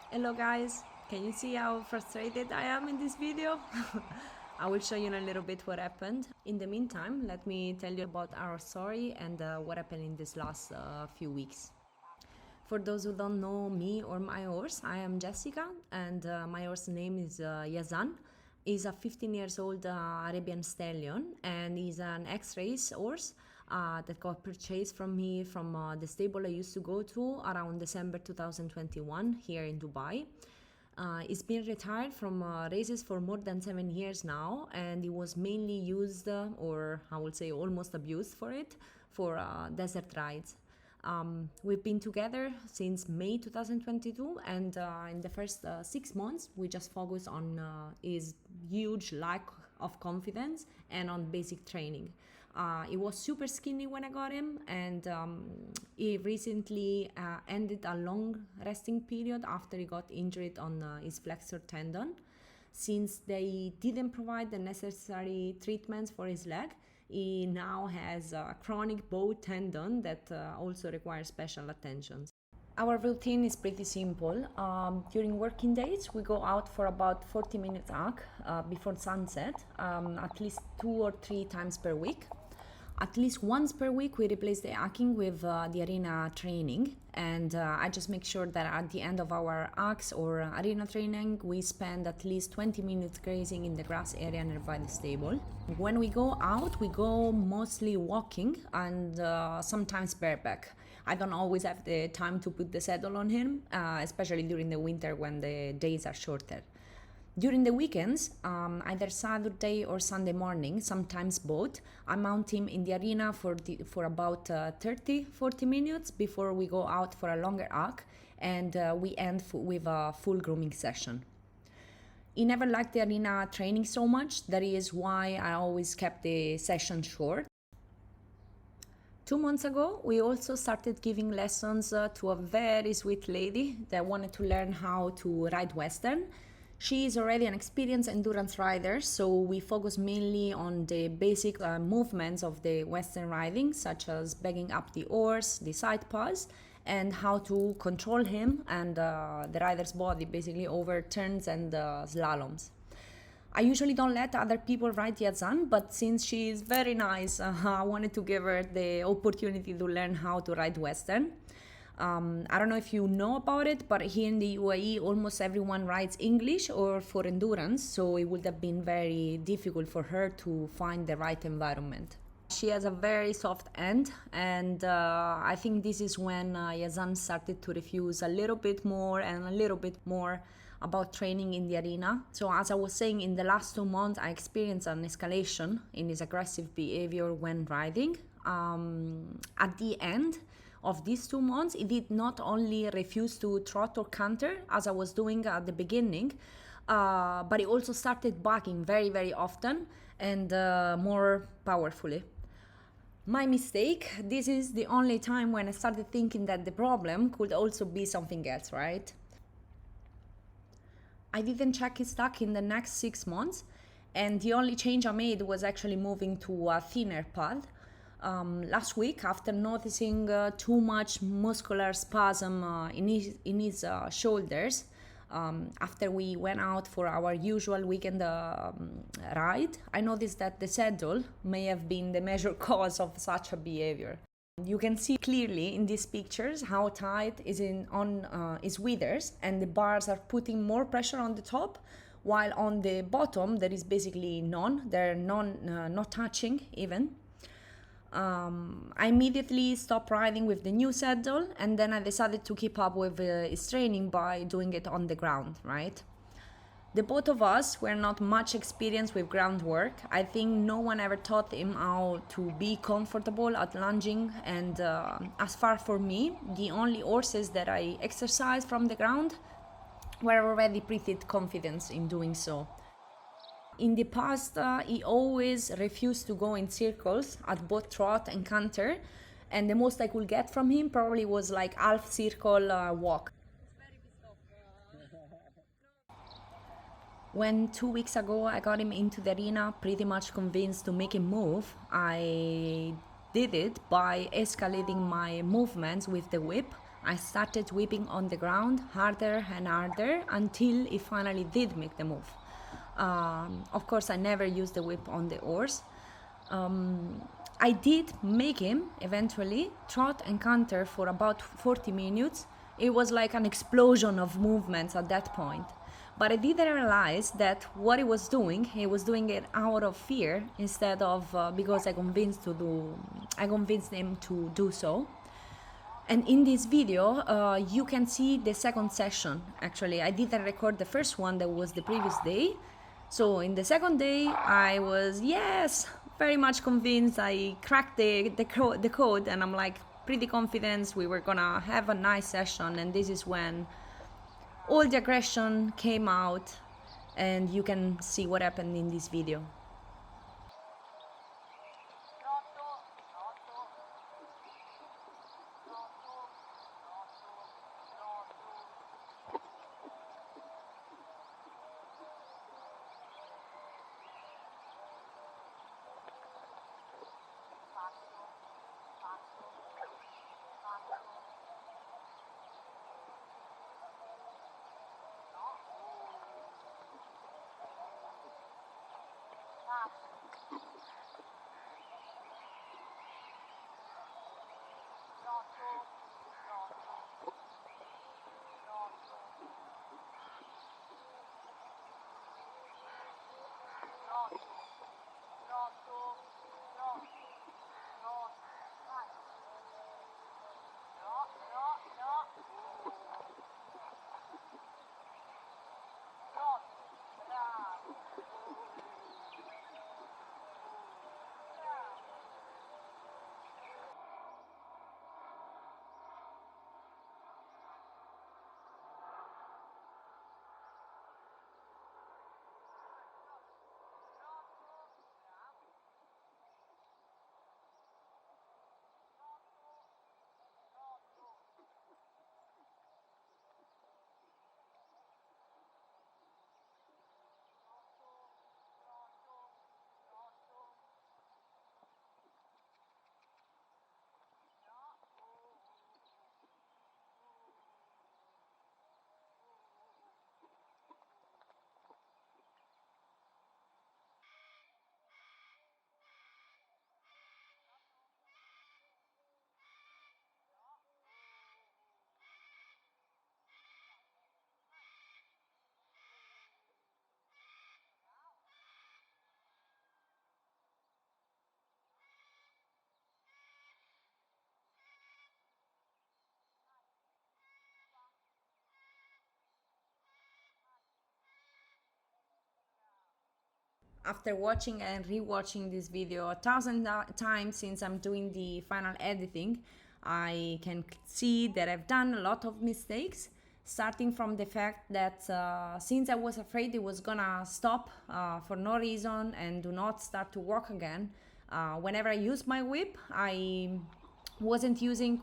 Hello guys, can you see how frustrated I am in this video? I will show you in a little bit what happened. In the meantime, let me tell you about our story and what happened in this last few weeks. For those who don't know me or my horse, I am Jessica and my horse name is Yazan. He's a 15 years old Arabian stallion and he's an X-race horse that got purchased from me from the stable I used to go to around December 2021 here in Dubai. He's been retired from races for more than 7 years now, and he was mainly used, or I would say almost abused for it, for desert rides. We've been together since May 2022, and in the first 6 months, we just focused on his huge lack of confidence and on basic training. He was super skinny when I got him, and he recently ended a long resting period after he got injured on his flexor tendon. Since they didn't provide the necessary treatments for his leg, he now has a chronic bow tendon that also requires special attention. Our routine is pretty simple. During working days, we go out for about 40 minutes arc before sunset, at least 2 or 3 times per week. At least once per week, we replace the hacking with the arena training, and I just make sure that at the end of our hacks or arena training, we spend at least 20 minutes grazing in the grass area nearby the stable. When we go out, we go mostly walking and sometimes bareback. I don't always have the time to put the saddle on him, especially during the winter when the days are shorter. During the weekends, either Saturday or Sunday morning, sometimes both, I mount him in the arena for about 30-40 minutes before we go out for a longer arc, and we end with a full grooming session. He never liked the arena training so much, that is why I always kept the session short. 2 months ago, we also started giving lessons to a very sweet lady that wanted to learn how to ride Western. She is already an experienced endurance rider, so we focus mainly on the basic movements of the Western riding, such as backing up the horse, the side paws, and how to control him and the rider's body basically over turns and slaloms. I usually don't let other people ride Yazan, but since she is very nice, I wanted to give her the opportunity to learn how to ride Western. I don't know if you know about it, but here in the UAE, almost everyone rides English or for endurance, so it would have been very difficult for her to find the right environment. She has a very soft end, and I think this is when Yazan started to refuse a little bit more and a little bit more about training in the arena. So as I was saying, in the last 2 months, I experienced an escalation in his aggressive behavior when riding. At the end of these 2 months, he did not only refuse to trot or canter as I was doing at the beginning, but he also started barking very, very often and more powerfully. My mistake. This is the only time when I started thinking that the problem could also be something else, right? I didn't check his tack in the next 6 months, and the only change I made was actually moving to a thinner pad. Last week, after noticing too much muscular spasm in his shoulders, after we went out for our usual weekend ride, I noticed that the saddle may have been the major cause of such a behavior. You can see clearly in these pictures how tight is on his withers, and the bars are putting more pressure on the top, while on the bottom there is basically none. They're not touching even. I immediately stopped riding with the new saddle, and then I decided to keep up with his training by doing it on the ground, right? The both of us were not much experienced with groundwork. I think no one ever taught him how to be comfortable at lunging, and as far for me, the only horses that I exercised from the ground were already pretty confident in doing so. In the past, he always refused to go in circles at both trot and canter, and the most I could get from him probably was like half circle walk. When 2 weeks ago I got him into the arena pretty much convinced to make him move, I did it by escalating my movements with the whip I started whipping on the ground harder and harder until he finally did make the move. Of course, I never used the whip on the horse. I did make him eventually trot and canter for about 40 minutes. It was like an explosion of movements at that point. But I didn't realize that what he was doing it out of fear instead of because I convinced him to do so. And in this video, you can see the second session. Actually, I didn't record the first one, that was the previous day. So in the second day, I was, very much convinced. I cracked the code, and I'm like pretty confident we were gonna have a nice session. And this is when all the aggression came out, and you can see what happened in this video. After watching and rewatching this video 1,000 times since I'm doing the final editing, I can see that I've done a lot of mistakes, starting from the fact that since I was afraid it was gonna stop for no reason and do not start to work again, whenever I use my whip, I wasn't using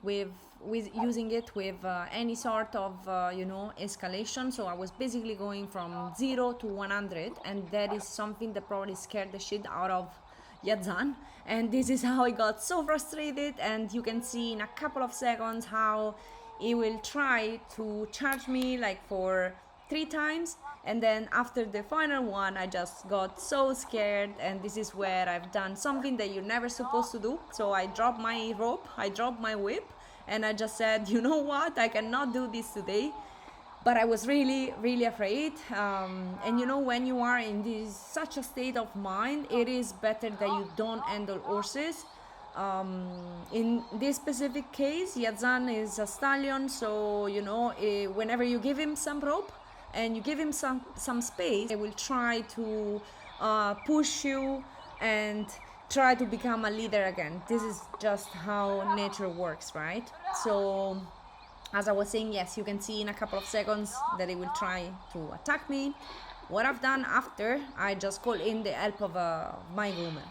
it with any sort of escalation. So I was basically going from 0 to 100, and that is something that probably scared the shit out of Yazan. And this is how I got so frustrated, and you can see in a couple of seconds how he will try to charge me like for 3 times, and then after the final one I just got so scared, and this is where I've done something that you're never supposed to do. So I dropped my rope, I dropped my whip, and I just said, you know what, I cannot do this today. But I was really afraid, and when you are in such a state of mind, it is better that you don't handle horses. In this specific case, Yazan is a stallion, so whenever you give him some rope and you give him some space, he will try to push you and try to become a leader again. This is just how nature works, right? So as I was saying, yes, you can see in a couple of seconds that he will try to attack me. What I've done after, I just call in the help of my groomer.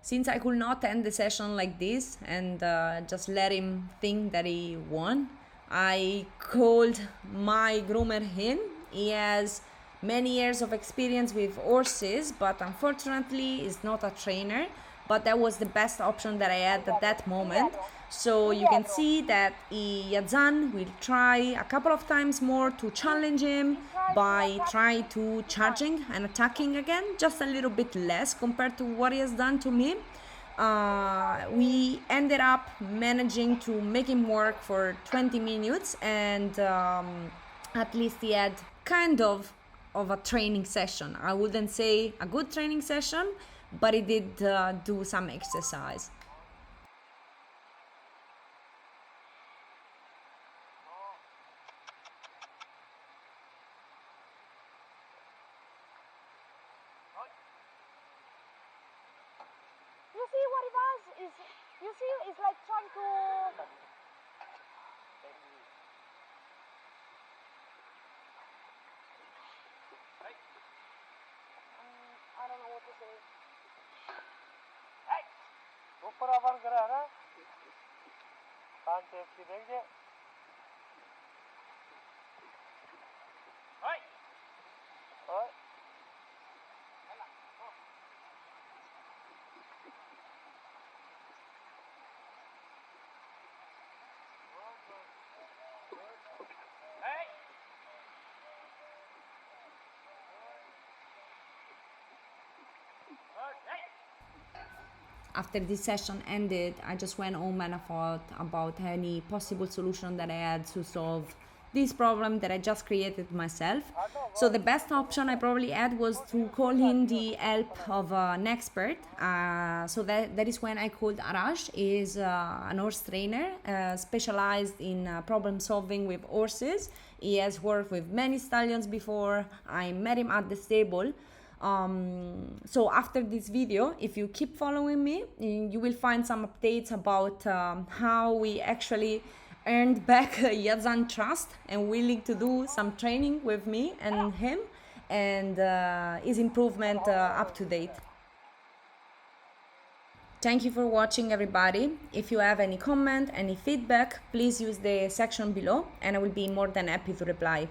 Since I could not end the session like this and just let him think that he won, I called my groomer in. He has many years of experience with horses, but unfortunately is not a trainer, but that was the best option that I had at that moment. So you can see that Yazan will try a couple of times more to challenge him by trying to charging and attacking again, just a little bit less compared to what he has done to me. We ended up managing to make him work for 20 minutes, and at least he had kind of a training session. I wouldn't say a good training session, but he did do some exercise. You see what he does is, you see, it's like trying to. I don't know what to say. ऊपर अपन करा है ना कान tape की देखिए हाय हाय After this session ended, I just went home and I thought about any possible solution that I had to solve this problem that I just created myself. So the best option I probably had was to call in the help of an expert. So that is when I called Arash. He is an horse trainer specialized in problem solving with horses. He has worked with many stallions before. I met him at the stable. So after this video, if you keep following me, you will find some updates about how we actually earned back Yazan trust and willing to do some training with me and him, and his improvement up to date. Thank you for watching, everybody. If you have any comment, any feedback, please use the section below and I will be more than happy to reply.